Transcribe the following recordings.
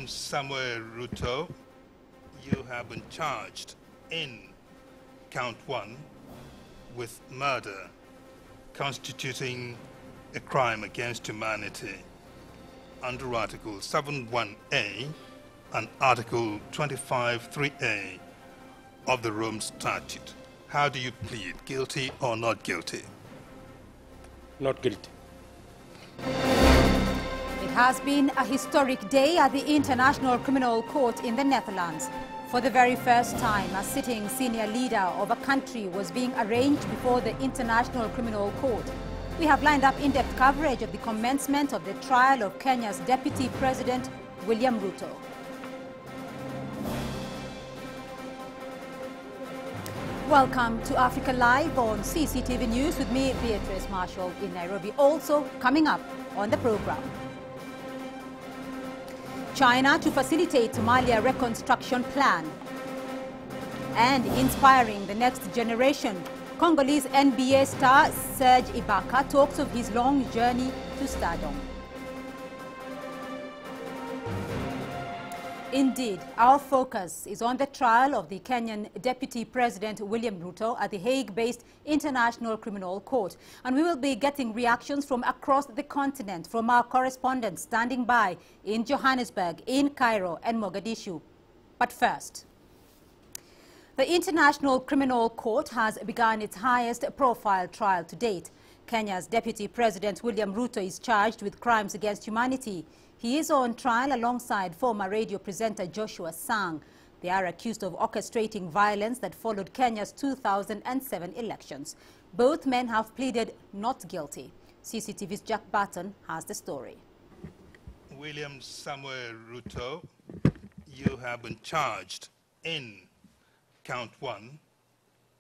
Samuel Ruto, you have been charged in count 1 with murder, constituting a crime against humanity under Article 71A and Article 25(3)A of the Rome Statute. How do you plead, guilty or not guilty? Not guilty. It has been a historic day at the International Criminal Court in the Netherlands. For the very first time, a sitting senior leader of a country was being arraigned before the International Criminal Court. We have lined up in-depth coverage of the commencement of the trial of Kenya's Deputy President, William Ruto. Welcome to Africa Live on CCTV News with me, Beatrice Marshall in Nairobi. Also coming up on the program, China to facilitate Somalia reconstruction plan, and inspiring the next generation. Congolese NBA star Serge Ibaka talks of his long journey to stardom. Indeed, our focus is on the trial of the Kenyan Deputy President William Ruto at the Hague-based International Criminal Court. And we will be getting reactions from across the continent from our correspondents standing by in Johannesburg, in Cairo and Mogadishu. But first, the International Criminal Court has begun its highest profile trial to date. Kenya's Deputy President William Ruto is charged with crimes against humanity. He is on trial alongside former radio presenter Joshua Sang. They are accused of orchestrating violence that followed Kenya's 2007 elections. Both men have pleaded not guilty. CCTV's Jack Barton has the story. William Samuel Ruto, you have been charged in count 1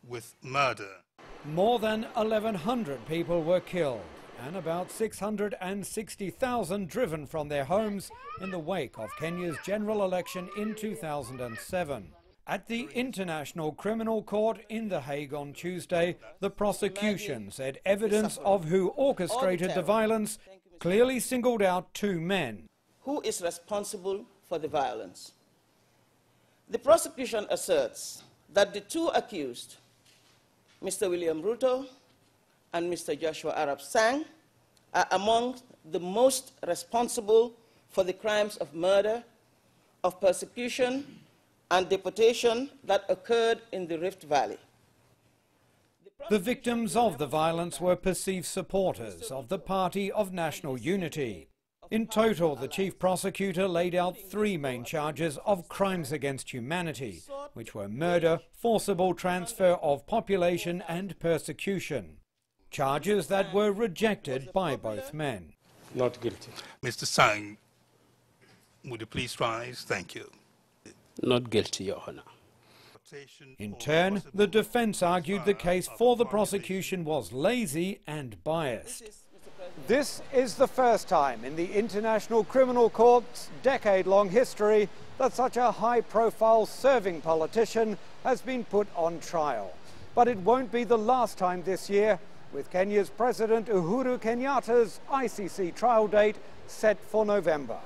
with murder. More than 1,100 people were killed and about 660,000 driven from their homes in the wake of Kenya's general election in 2007. At the International Criminal Court in The Hague on Tuesday, the prosecution said evidence of who orchestrated the violence clearly singled out two men. Who is responsible for the violence? The prosecution asserts that the two accused, Mr. William Ruto and Mr. Joshua Arap Sang, are among the most responsible for the crimes of murder, of persecution, and deportation that occurred in the Rift Valley. The victims of the violence were perceived supporters of the Party of National Unity. In total, the chief prosecutor laid out three main charges of crimes against humanity, which were murder, forcible transfer of population and persecution. Charges that were rejected by both men. Not guilty. Mr. Sang, would you please rise? Thank you. Not guilty, Your Honor. In turn, the defense argued the case for the prosecution was lazy and biased. This is the first time in the International Criminal Court's decade-long history that such a high-profile serving politician has been put on trial. But it won't be the last time this year, with Kenya's President Uhuru Kenyatta's ICC trial date set for November.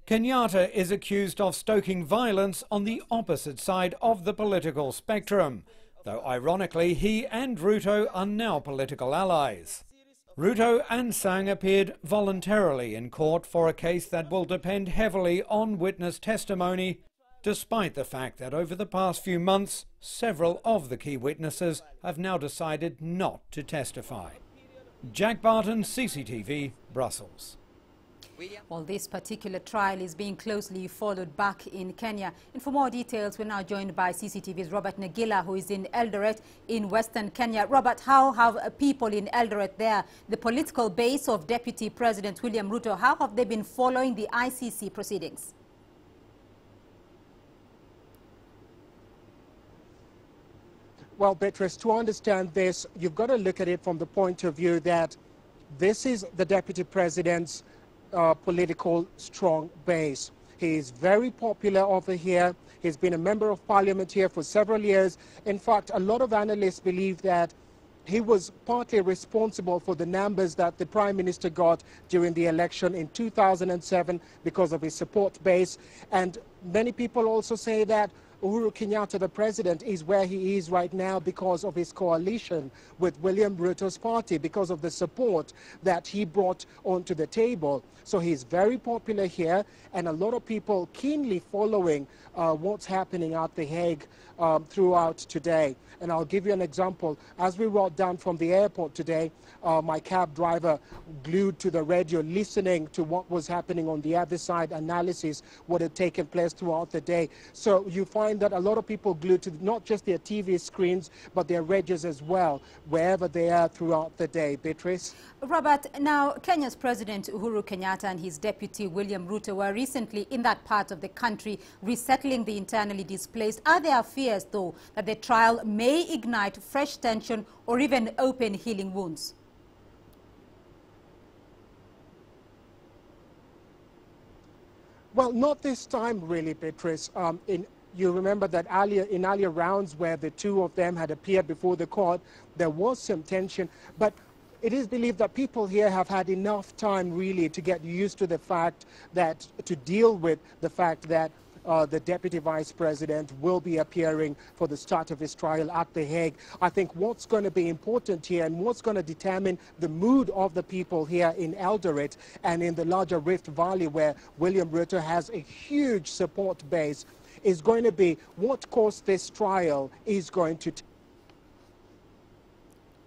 Kenyatta is accused of stoking violence on the opposite side of the political spectrum, though ironically he and Ruto are now political allies. Ruto and Sang appeared voluntarily in court for a case that will depend heavily on witness testimony, despite the fact that over the past few months, several of the key witnesses have now decided not to testify. Jack Barton, CCTV, Brussels. Well, this particular trial is being closely followed back in Kenya. And for more details, we're now joined by CCTV's Robert Nagila, who is in Eldoret in Western Kenya. Robert, how have people in Eldoret there, the political base of Deputy President William Ruto, how have they been following the ICC proceedings? Well, Beatrice, to understand this, you've got to look at it from the point of view that this is the Deputy President's political strong base. He is very popular over here. He's been a member of parliament here for several years. In fact, a lot of analysts believe that he was partly responsible for the numbers that the Prime Minister got during the election in 2007 because of his support base. And many people also say that Uhuru Kenyatta, the president, is where he is right now because of his coalition with William Ruto's party, because of the support that he brought onto the table. So he's very popular here, and a lot of people keenly following what's happening at The Hague throughout today. And I'll give you an example. As we rode down from the airport today, my cab driver glued to the radio, listening to what was happening on the other side, analysis, what had taken place throughout the day. So you find that a lot of people glued to not just their TV screens, but their radios as well, wherever they are throughout the day. Beatrice? Robert, now Kenya's President Uhuru Kenyatta and his deputy William Ruto were recently in that part of the country resettling the internally displaced. Are there fears, though, that the trial may ignite fresh tension or even open healing wounds? Well, not this time, really, Beatrice. You remember that in earlier rounds where the two of them had appeared before the court, there was some tension. But it is believed that people here have had enough time, really, to get used to the fact that, to deal with the fact that the Deputy Vice President will be appearing for the start of his trial at The Hague. I think what's going to be important here and what's going to determine the mood of the people here in Eldoret and in the larger Rift Valley, where William Ruto has a huge support base, is going to be what course this trial is going to take.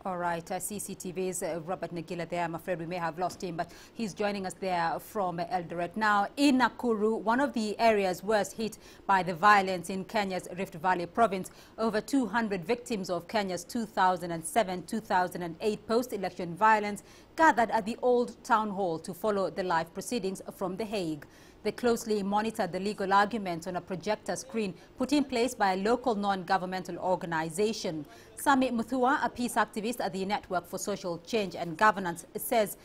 All right, CCTV's Robert Nagila there. I'm afraid we may have lost him, but he's joining us there from Eldoret. Now, in Nakuru, one of the areas worst hit by the violence in Kenya's Rift Valley province, over 200 victims of Kenya's 2007-2008 post-election violence gathered at the Old Town Hall to follow the live proceedings from The Hague. They closely monitored the legal arguments on a projector screen put in place by a local non-governmental organization. Sami Muthua, a peace activist at the Network for Social Change and Governance, says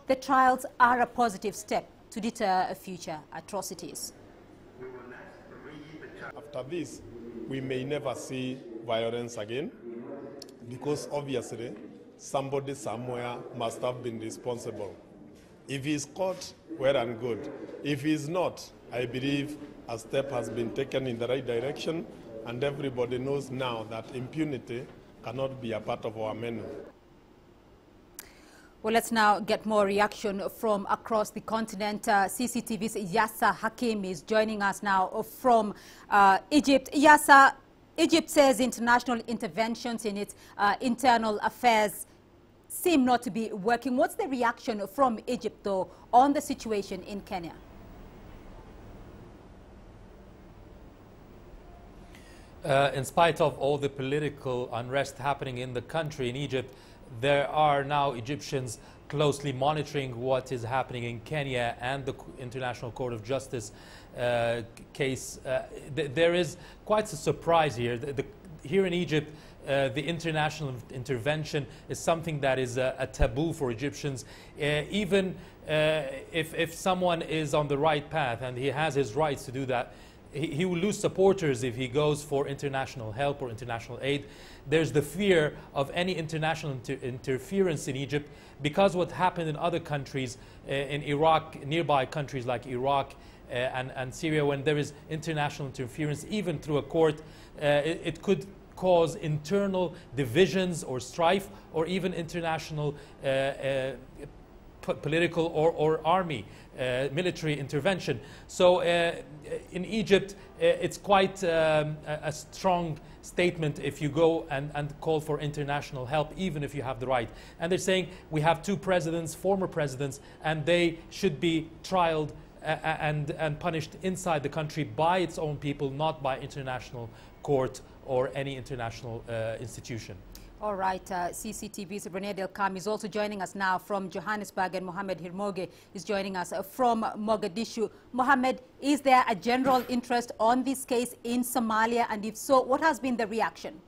the trials are a positive step to deter future atrocities. After this, we may never see violence again, because obviously somebody somewhere must have been responsible. If he's caught, well and good. If he's not, I believe a step has been taken in the right direction, and everybody knows now that impunity cannot be a part of our menu. Well, let's now get more reaction from across the continent. CCTV's Yassa Hakim is joining us now from Egypt. Yassa, Egypt says international interventions in its internal affairs seem not to be working. What's the reaction from Egypt, though, on the situation in Kenya? In spite of all the political unrest happening in the country, in Egypt, there are now Egyptians closely monitoring what is happening in Kenya and the International Court of Justice case. There is quite a surprise here. Here in Egypt, the international intervention is something that is a taboo for Egyptians. Even if someone is on the right path and he has his rights to do that, he will lose supporters if he goes for international help or international aid. There's the fear of any international interference in Egypt, because what happened in other countries, in Iraq, nearby countries like Iraq and Syria, when there is international interference, even through a court, it could cause internal divisions or strife, or even international political or army military intervention. So in Egypt, it's quite a strong statement if you go and call for international help, even if you have the right. And they're saying we have two presidents, former presidents, and they should be trialed and punished inside the country by its own people, not by international court or any international institution. All right, CCTV's Renee Delcam is also joining us now from Johannesburg, and Mohamed Hirmoge is joining us from Mogadishu. Mohamed, is there a general interest on this case in Somalia, and if so, what has been the reaction?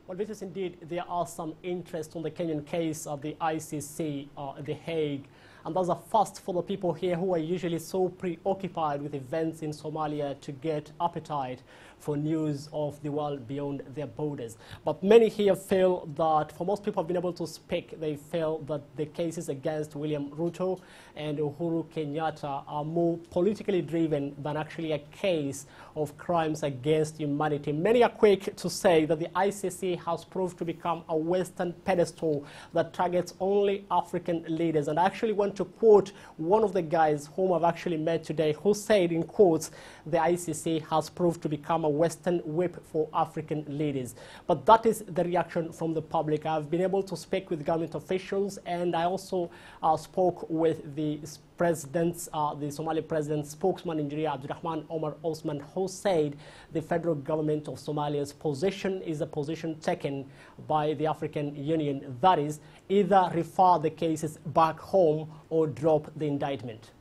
Well, this is indeed, there are some interest on the Kenyan case of the ICC, The Hague. And that's a first for the people here who are usually so preoccupied with events in Somalia to get appetite for news of the world beyond their borders. But many here feel that, for most people who have been able to speak, they feel that the cases against William Ruto and Uhuru Kenyatta are more politically driven than actually a case of crimes against humanity. Many are quick to say that the ICC has proved to become a Western pedestal that targets only African leaders. And I actually want to quote one of the guys whom I've actually met today, who said, in quotes, the ICC has proved to become a Western whip for African leaders. But that is the reaction from the public. I've been able to speak with government officials, and I also spoke with the Somali president's spokesman, Engineer Abdurrahman Omar Osman, who said the federal government of Somalia's position is a position taken by the African Union. That is, either refer the cases back home or drop the indictment.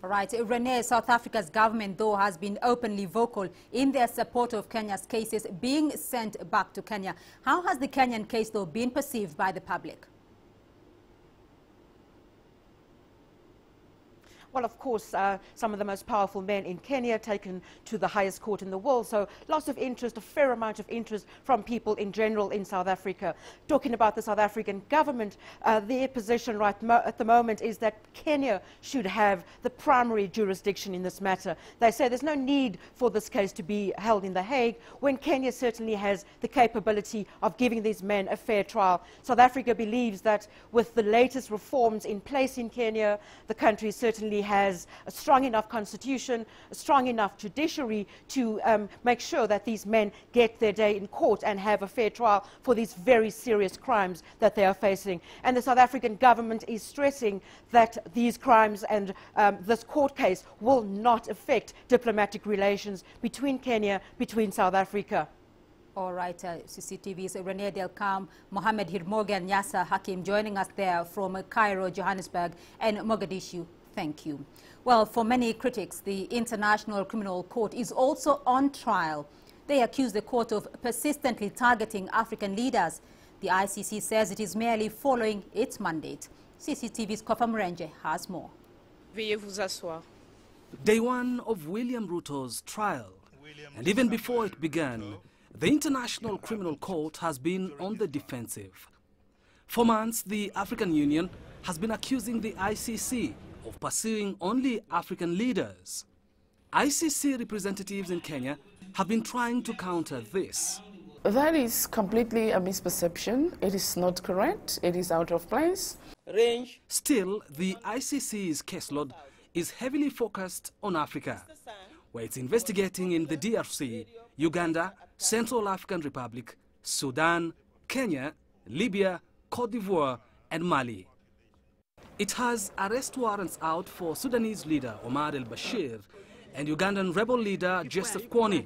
All right, Renee, South Africa's government, though, has been openly vocal in their support of Kenya's cases being sent back to Kenya. How has the Kenyan case, though, been perceived by the public? Well, of course, some of the most powerful men in Kenya taken to the highest court in the world. So lots of interest, a fair amount of interest from people in general in South Africa. Talking about the South African government, their position at the moment is that Kenya should have the primary jurisdiction in this matter. They say there's no need for this case to be held in The Hague when Kenya certainly has the capability of giving these men a fair trial. South Africa believes that with the latest reforms in place in Kenya, the country certainly has a strong enough constitution, a strong enough judiciary to make sure that these men get their day in court and have a fair trial for these very serious crimes that they are facing. And the South African government is stressing that these crimes and this court case will not affect diplomatic relations between Kenya, between South Africa. All right, CCTV's Renee Delcam, Mohamed Hirmoge and Yasser Hakim joining us there from Cairo, Johannesburg and Mogadishu. Thank you. Well, for many critics, the International Criminal Court is also on trial. They accuse the court of persistently targeting African leaders. The ICC says it is merely following its mandate. CCTV's Kofa Mrenje has more. Veuillez vous asseoir. Day one of William Ruto's trial. And even before it began, the International Criminal Court has been on the defensive. For months, the African Union has been accusing the ICC of pursuing only African leaders. ICC representatives in Kenya have been trying to counter this. That is completely a misperception. It is not correct. It is out of place. Still, the ICC's caseload is heavily focused on Africa, where it's investigating in the DRC, Uganda, Central African Republic, Sudan, Kenya, Libya, Cote d'Ivoire, and Mali. It has arrest warrants out for Sudanese leader Omar al-Bashir and Ugandan rebel leader Joseph Kony.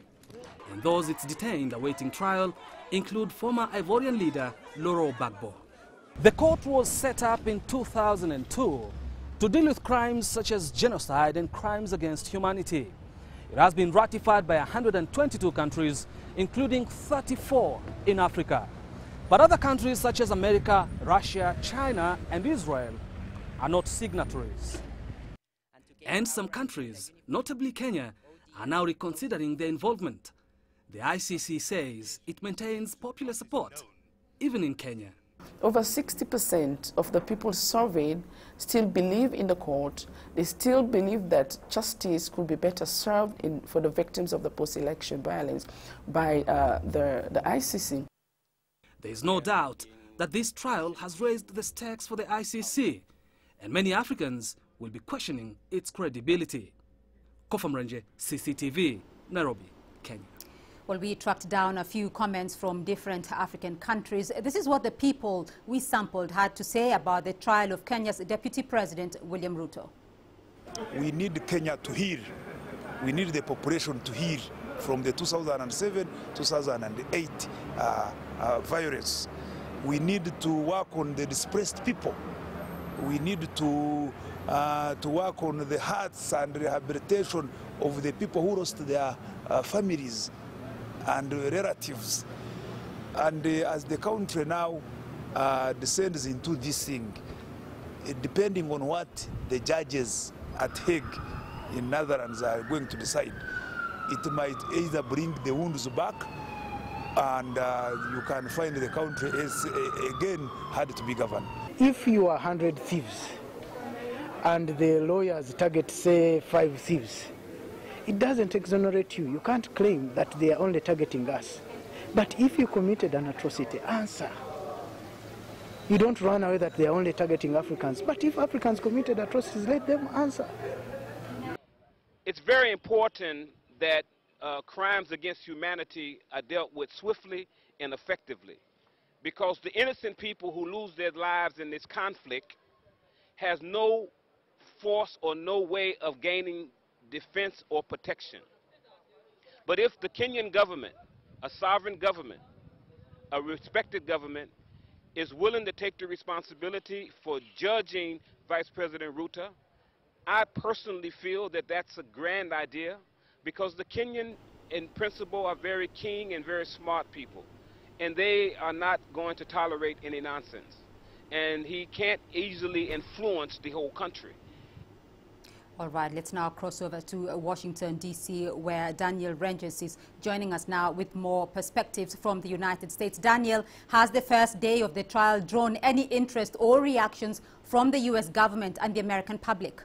And those it's detained awaiting trial include former Ivorian leader Laurent Gbagbo. The court was set up in 2002 to deal with crimes such as genocide and crimes against humanity. It has been ratified by 122 countries, including 34 in Africa. But other countries such as America, Russia, China, and Israel are not signatories. And some countries, notably Kenya, are now reconsidering their involvement. The ICC says it maintains popular support, even in Kenya. Over 60% of the people surveyed still believe in the court. They still believe that justice could be better served for the victims of the post-election violence by the ICC. There is no doubt that this trial has raised the stakes for the ICC, and many Africans will be questioning its credibility. Kofa Mrenje, CCTV, Nairobi, Kenya. Well, we tracked down a few comments from different African countries. This is what the people we sampled had to say about the trial of Kenya's Deputy President, William Ruto. We need Kenya to heal. We need the population to heal from the 2007-2008 violence. We need to work on the displaced people. We need to work on the hearts and rehabilitation of the people who lost their families and relatives. And as the country now descends into this thing, depending on what the judges at Hague in Netherlands are going to decide, it might either bring the wounds back and you can find the country is again hard to be governed. If you are 100 thieves and the lawyers target, say, 5 thieves, it doesn't exonerate you. You can't claim that they are only targeting us. But if you committed an atrocity, answer. You don't run away that they are only targeting Africans. But if Africans committed atrocities, let them answer. It's very important that crimes against humanity are dealt with swiftly and effectively, because the innocent people who lose their lives in this conflict has no force or no way of gaining defense or protection. But if the Kenyan government, a sovereign government, a respected government, is willing to take the responsibility for judging Vice President Ruto, I personally feel that that's a grand idea, because the Kenyan, in principle, are very keen and very smart people, and they are not going to tolerate any nonsense. And he can't easily influence the whole country. All right, let's now cross over to Washington, D.C., where Daniel Ranges is joining us now with more perspectives from the United States. Daniel, has the first day of the trial drawn any interest or reactions from the U.S. government and the American public?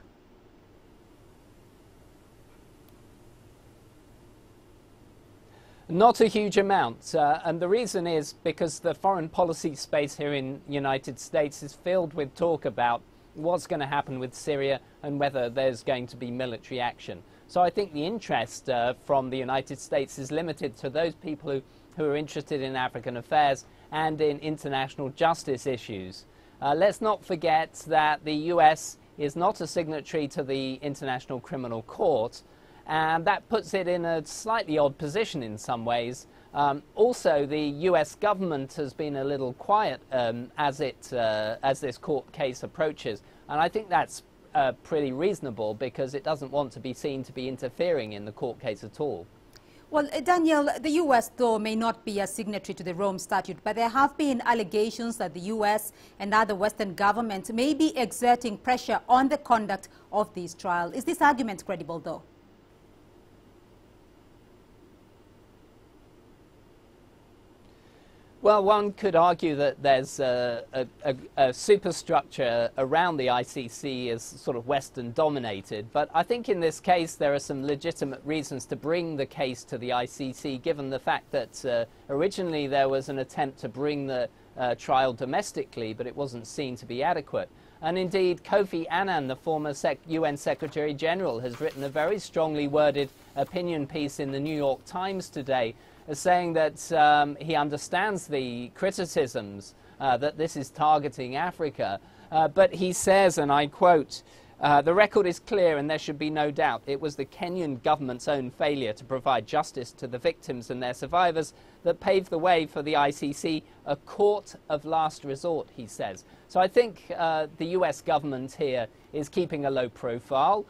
Not a huge amount, and the reason is because the foreign policy space here in the United States is filled with talk about what's going to happen with Syria and whether there's going to be military action. So I think the interest from the United States is limited to those people who are interested in African affairs and in international justice issues. Let's not forget that the US is not a signatory to the International Criminal Court, and that puts it in a slightly odd position in some ways. Also, the US government has been a little quiet as this court case approaches, and I think that's pretty reasonable, because it doesn't want to be seen to be interfering in the court case at all. Well, Daniel, the U.S., though, may not be a signatory to the Rome Statute, but there have been allegations that the U.S. and other Western governments may be exerting pressure on the conduct of this trial. Is this argument credible, though? Well, one could argue that there's a superstructure around the ICC as sort of Western dominated, but I think in this case there are some legitimate reasons to bring the case to the ICC, given the fact that originally there was an attempt to bring the trial domestically, but it wasn't seen to be adequate. And indeed, Kofi Annan, the former UN Secretary General, has written a very strongly worded opinion piece in the New York Times today, saying that he understands the criticisms that this is targeting Africa, but he says, and I quote, "The record is clear and there should be no doubt. It was the Kenyan government's own failure to provide justice to the victims and their survivors that paved the way for the ICC, a court of last resort," he says. So I think the US government here is keeping a low profile.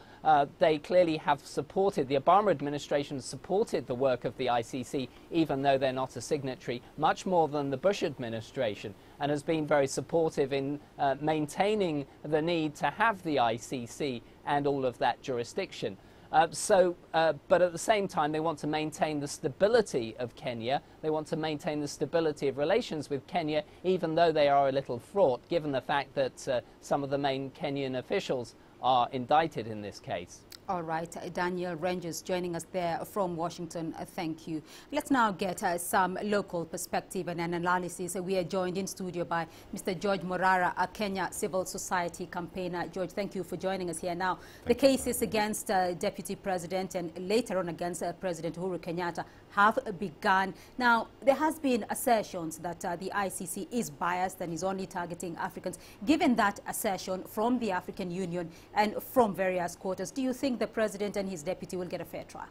They clearly have supported, the Obama administration supported the work of the ICC, even though they're not a signatory, much more than the Bush administration, and has been very supportive in maintaining the need to have the ICC and all of that jurisdiction. But at the same time, they want to maintain the stability of Kenya. They want to maintain the stability of relations with Kenya, even though they are a little fraught, given the fact that some of the main Kenyan officials are indicted in this case. All right, Daniel Ranges joining us there from Washington. Thank you. Let's now get some local perspective and an analysis. We are joined in studio by Mr. George Morara, a Kenya civil society campaigner. George, thank you for joining us here now. The cases against Deputy President and later on against President Uhuru Kenyatta have begun. Now, there has been assertions that the ICC is biased and is only targeting Africans. Given that assertion from the African Union and from various quarters, do you think the president and his deputy will get a fair trial?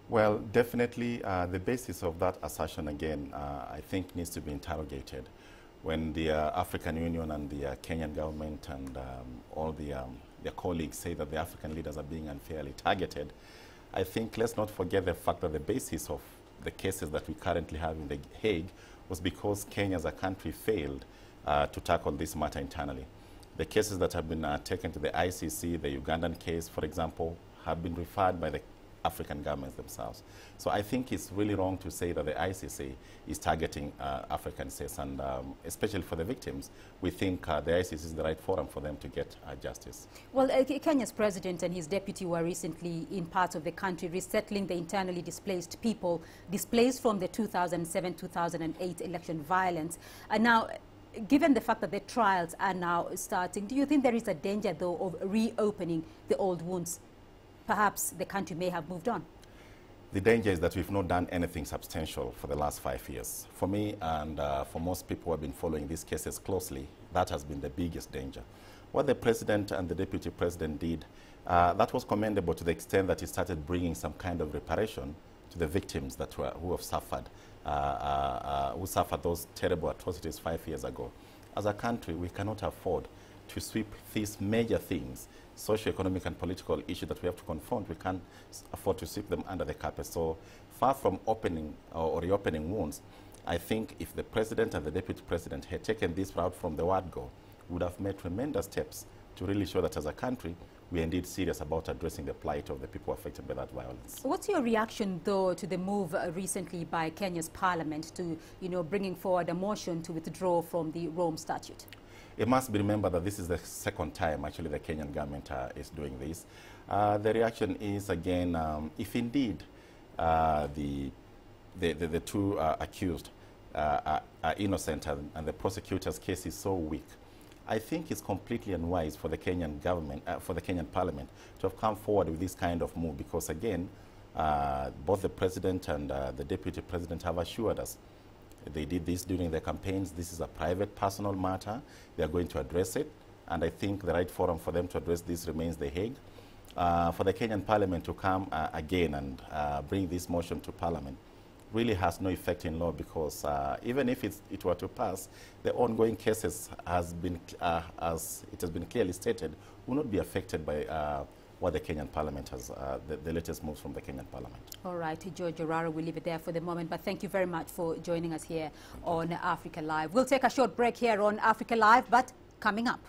Well, definitely the basis of that assertion, again, I think needs to be interrogated. When the African Union and the Kenyan government and all their colleagues say that the African leaders are being unfairly targeted, I think let's not forget the fact that the basis of the cases that we currently have in The Hague was because Kenya as a country failed to tackle this matter internally. The cases that have been taken to the ICC, the Ugandan case, for example, have been referred by the African governments themselves. So I think it's really wrong to say that the ICC is targeting African states, and especially for the victims, we think the ICC is the right forum for them to get justice. Well, Kenya's president and his deputy were recently in parts of the country resettling the internally displaced people displaced from the 2007-2008 election violence. And now, given the fact that the trials are now starting, do you think there is a danger, though, of reopening the old wounds? Perhaps the country may have moved on. The danger is that we've not done anything substantial for the last 5 years. For me and for most people who have been following these cases closely, that has been the biggest danger. What the president and the deputy president did, that was commendable to the extent that he started bringing some kind of reparation to the victims that who have suffered, who suffered those terrible atrocities 5 years ago. As a country, we cannot afford to sweep these major things, socio-economic and political issues that we have to confront. We can't afford to sweep them under the carpet. So far from opening or reopening wounds, I think if the president and the deputy president had taken this route from the word go, we would have made tremendous steps to really show that as a country, we are indeed serious about addressing the plight of the people affected by that violence. What's your reaction, though, to the move recently by Kenya's parliament to, bringing forward a motion to withdraw from the Rome Statute? It must be remembered that this is the second time, actually, the Kenyan government is doing this. The reaction is, again, if indeed the two accused are innocent and the prosecutor's case is so weak, I think it's completely unwise for the Kenyan government, for the Kenyan parliament, to have come forward with this kind of move, because, again, both the president and the deputy president have assured us they did this during their campaigns. This is a private, personal matter. They are going to address it, and I think the right forum for them to address this remains The Hague. For the Kenyan parliament to come again and bring this motion to parliament really has no effect in law, because even if it were to pass, the ongoing cases as it has been clearly stated, will not be affected by what the Kenyan parliament has, the latest moves from the Kenyan parliament. All right, George Oraro, we'll leave it there for the moment, but thank you very much for joining us here on Africa Live. We'll take a short break here on Africa Live, but coming up,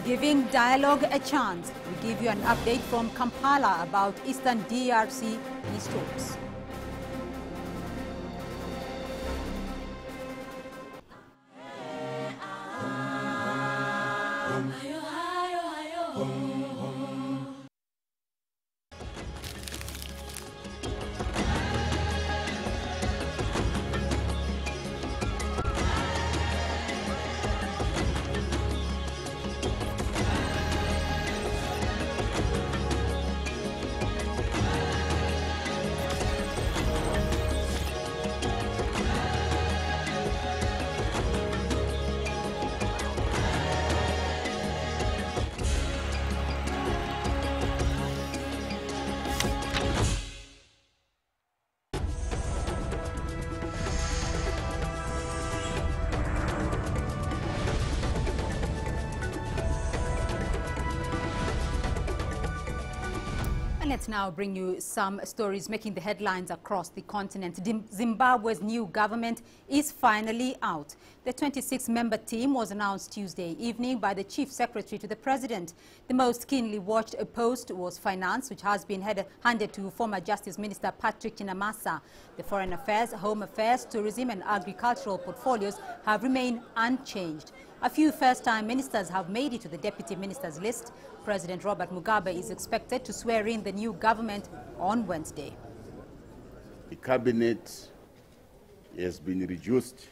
giving dialogue a chance, we give you an update from Kampala about Eastern DRC peace talks. Let's now bring you some stories making the headlines across the continent. Zimbabwe's new government is finally out. The 26-member team was announced Tuesday evening by the chief secretary to the president. The most keenly watched post was finance, which has been handed to former Justice Minister Patrick Chinamasa. The foreign affairs, home affairs, tourism and agricultural portfolios have remained unchanged. A few first-time ministers have made it to the deputy ministers list. President Robert Mugabe is expected to swear in the new government on Wednesday. The cabinet has been reduced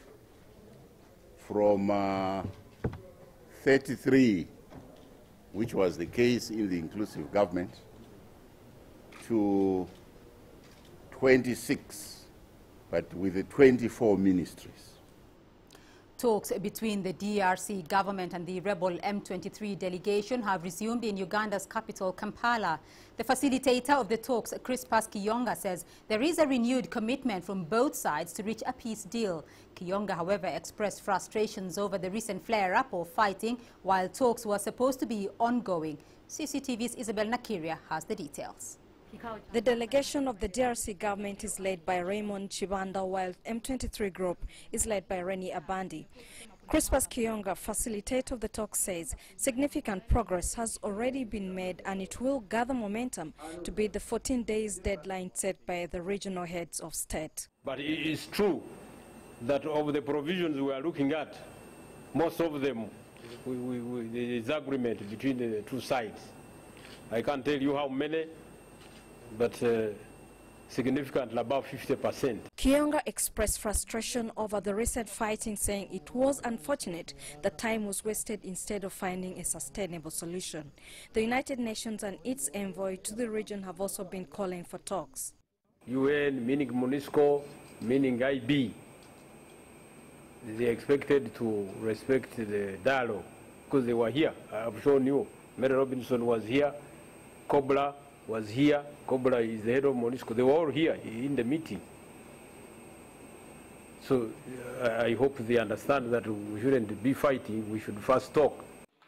from 33, which was the case in the inclusive government, to 26, but with the 24 ministries. Talks between the DRC government and the rebel M23 delegation have resumed in Uganda's capital, Kampala. The facilitator of the talks, Crispas Kiyonga, says there is a renewed commitment from both sides to reach a peace deal. Kiyonga, however, expressed frustrations over the recent flare-up of fighting while talks were supposed to be ongoing. CCTV's Isabel Nakiria has the details. The delegation of the DRC government is led by Raymond Chibanda, while M23 group is led by Reni Abandi. Crispus Kiyonga, facilitator of the talk, says significant progress has already been made and it will gather momentum to beat the 14 days deadline set by the regional heads of state. But it is true that of the provisions we are looking at, most of them, there is agreement between the two sides. I can't tell you how many, but significantly above 50%. Kiyonga expressed frustration over the recent fighting, saying it was unfortunate that time was wasted instead of finding a sustainable solution. The United Nations and its envoy to the region have also been calling for talks. UN, meaning MONUSCO, meaning IB, they expected to respect the dialogue because they were here. I've shown you. Mary Robinson was here. Kobla was here. Kobla is the head of MONUSCO. They were all here in the meeting. So I hope they understand that we shouldn't be fighting. We should first talk.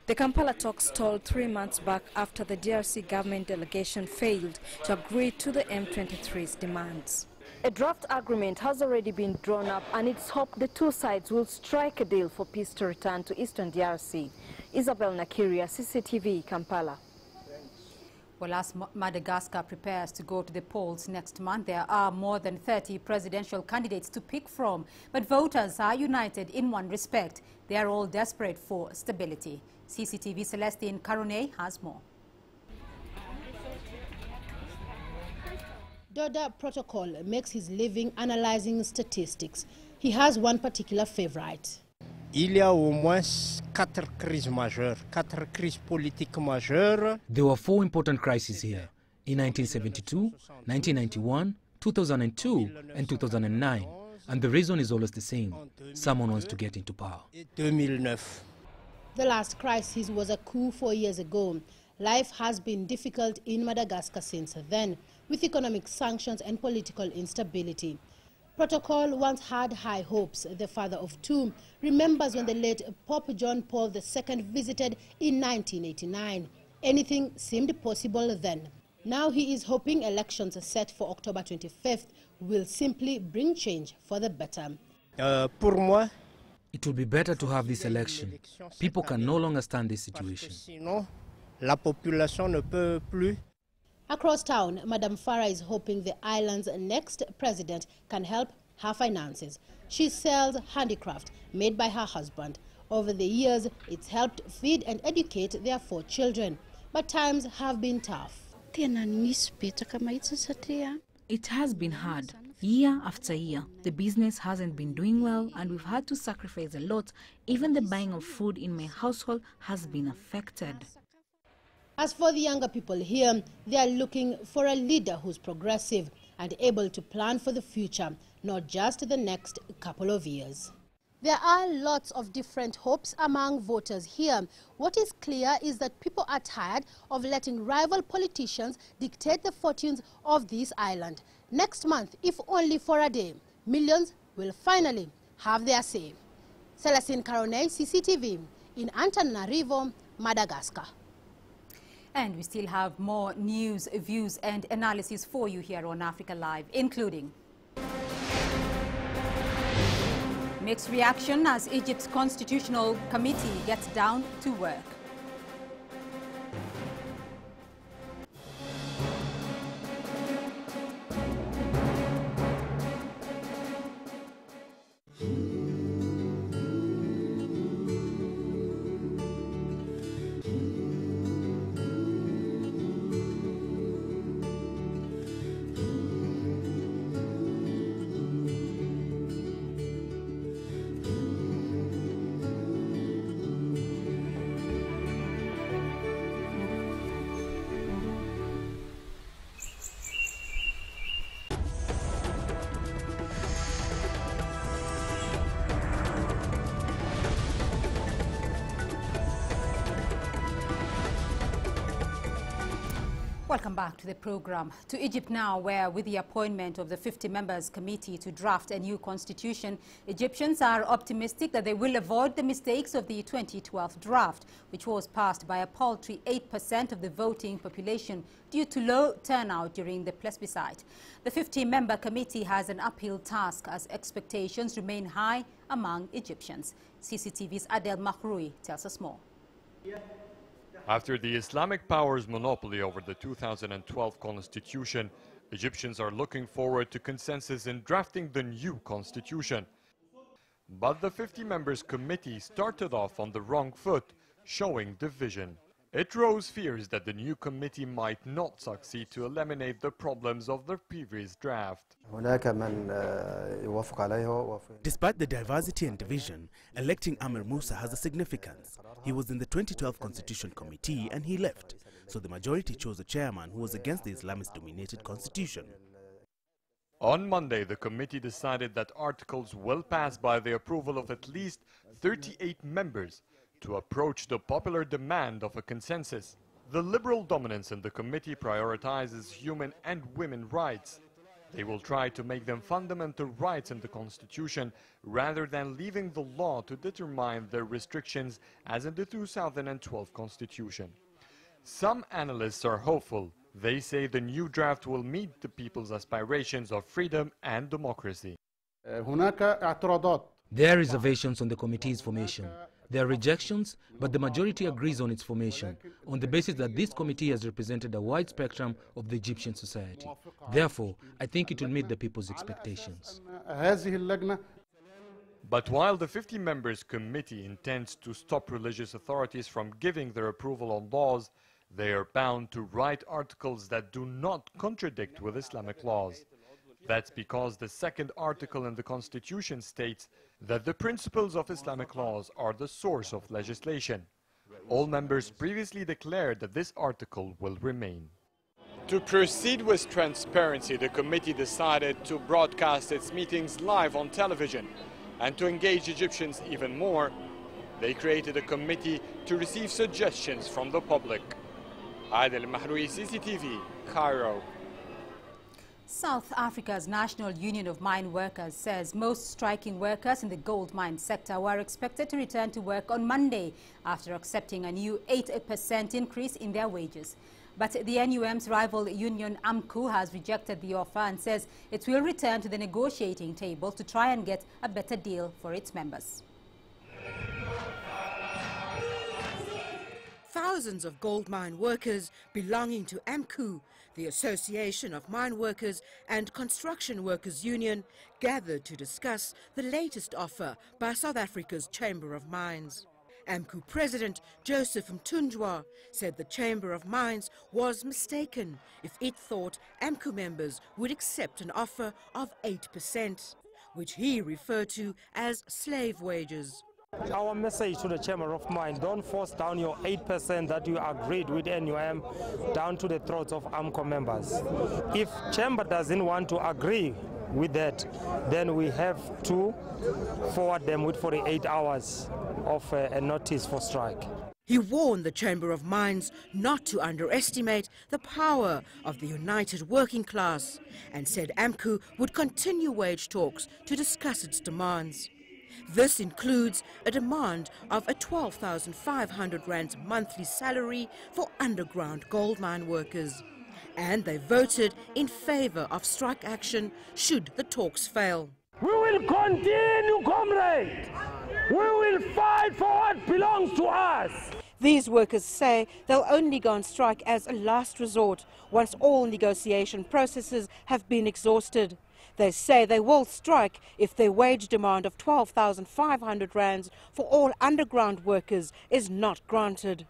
The Kampala talks stalled 3 months back after the DRC government delegation failed to agree to the M23's demands. A draft agreement has already been drawn up, and it's hoped the two sides will strike a deal for peace to return to eastern DRC. Isabel Nakiria, CCTV, Kampala. Well, as Madagascar prepares to go to the polls next month, there are more than 30 presidential candidates to pick from. But voters are united in one respect. They are all desperate for stability. CCTV Celestine Karone has more. Doda Protocol makes his living analyzing statistics. He has one particular favorite. Il y a au moins 4 crises majeures, 4 crises politiques majeures. There were 4 important crises here in 1972, 1991, 2002 and 2009. And the reason is always the same. Someone wants to get into power. 2009. The last crisis was a coup 4 years ago. Life has been difficult in Madagascar since then, with economic sanctions and political instability. Protocol once had high hopes. The father of two remembers when the late Pope John Paul II visited in 1989. Anything seemed possible then. Now he is hoping elections set for October 25th will simply bring change for the better. Pour moi, it will be better to have this election. People can no longer stand this situation. Sinon, la population ne peut plus. Across town, Madame Farah is hoping the island's next president can help her finances. She sells handicraft made by her husband. Over the years, it's helped feed and educate their 4 children. But times have been tough. It has been hard. Year after year, the business hasn't been doing well and we've had to sacrifice a lot. Even the buying of food in my household has been affected. As for the younger people here, they are looking for a leader who's progressive and able to plan for the future, not just the next couple of years. There are lots of different hopes among voters here. What is clear is that people are tired of letting rival politicians dictate the fortunes of this island. Next month, if only for a day, millions will finally have their say. Celestine Karone, CCTV, in Antananarivo, Madagascar. And we still have more news, views and analysis for you here on Africa Live, including mixed reaction as Egypt's Constitutional Committee gets down to work. Welcome back to the program. To Egypt now, where with the appointment of the 50 members committee to draft a new constitution, Egyptians are optimistic that they will avoid the mistakes of the 2012 draft, which was passed by a paltry 8% of the voting population due to low turnout during the plebiscite. The 50-member committee has an uphill task as expectations remain high among Egyptians. CCTV's Adel Mahroui tells us more. After the Islamic powers' monopoly over the 2012 constitution, Egyptians are looking forward to consensus in drafting the new constitution. But the 50 members committee started off on the wrong foot, showing division. It rose fears that the new committee might not succeed to eliminate the problems of the previous draft. Despite the diversity and division, electing Amir Musa has a significance. He was in the 2012 Constitution Committee and he left, so the majority chose a chairman who was against the Islamist-dominated constitution. On Monday, the committee decided that articles will pass by the approval of at least 38 members to approach the popular demand of a consensus. The liberal dominance in the committee prioritizes human and women rights. They will try to make them fundamental rights in the constitution rather than leaving the law to determine their restrictions as in the 2012 constitution. Some analysts are hopeful. They say the new draft will meet the people's aspirations of freedom and democracy. There are reservations on the committee's formation. There are rejections, but the majority agrees on its formation, on the basis that this committee has represented a wide spectrum of the Egyptian society. Therefore, I think it will meet the people's expectations. But while the 50 members committee intends to stop religious authorities from giving their approval on laws, they are bound to write articles that do not contradict with Islamic laws. That's because the second article in the Constitution states that the principles of Islamic laws are the source of legislation. All members previously declared that this article will remain. To proceed with transparency, the committee decided to broadcast its meetings live on television. And to engage Egyptians even more, they created a committee to receive suggestions from the public. Adel Mahroui, CCTV, Cairo. South Africa's National Union of Mine Workers says most striking workers in the gold mine sector were expected to return to work on Monday after accepting a new 8% increase in their wages. But the NUM's rival union AMCU has rejected the offer and says it will return to the negotiating table to try and get a better deal for its members. Thousands of gold mine workers belonging to AMCU, the Association of Mine Workers and Construction Workers Union, gathered to discuss the latest offer by South Africa's Chamber of Mines. AMCU President Joseph Mthunjwa said the Chamber of Mines was mistaken if it thought AMCU members would accept an offer of 8%, which he referred to as slave wages. Our message to the Chamber of Mines: don't force down your 8% that you agreed with NUM down to the throats of AMCU members. If Chamber doesn't want to agree with that, then we have to forward them with 48 hours of a notice for strike. He warned the Chamber of Mines not to underestimate the power of the united working class and said AMCU would continue wage talks to discuss its demands. This includes a demand of a 12,500 rand monthly salary for underground gold mine workers. And they voted in favor of strike action should the talks fail. We will continue, comrade. We will fight for what belongs to us. These workers say they'll only go on strike as a last resort once all negotiation processes have been exhausted. They say they will strike if their wage demand of 12,500 rands for all underground workers is not granted.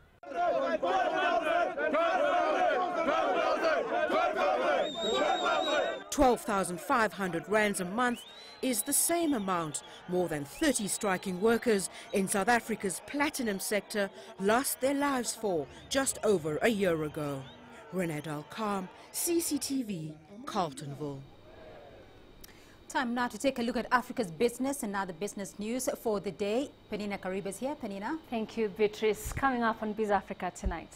12,500 rands a month is the same amount more than 30 striking workers in South Africa's platinum sector lost their lives for just over a year ago. Renee Dalcom, CCTV, Carltonville. Time now to take a look at Africa's business and other business news for the day. Penina Kariba is here. Penina. Thank you, Beatrice. Coming up on Biz Africa tonight.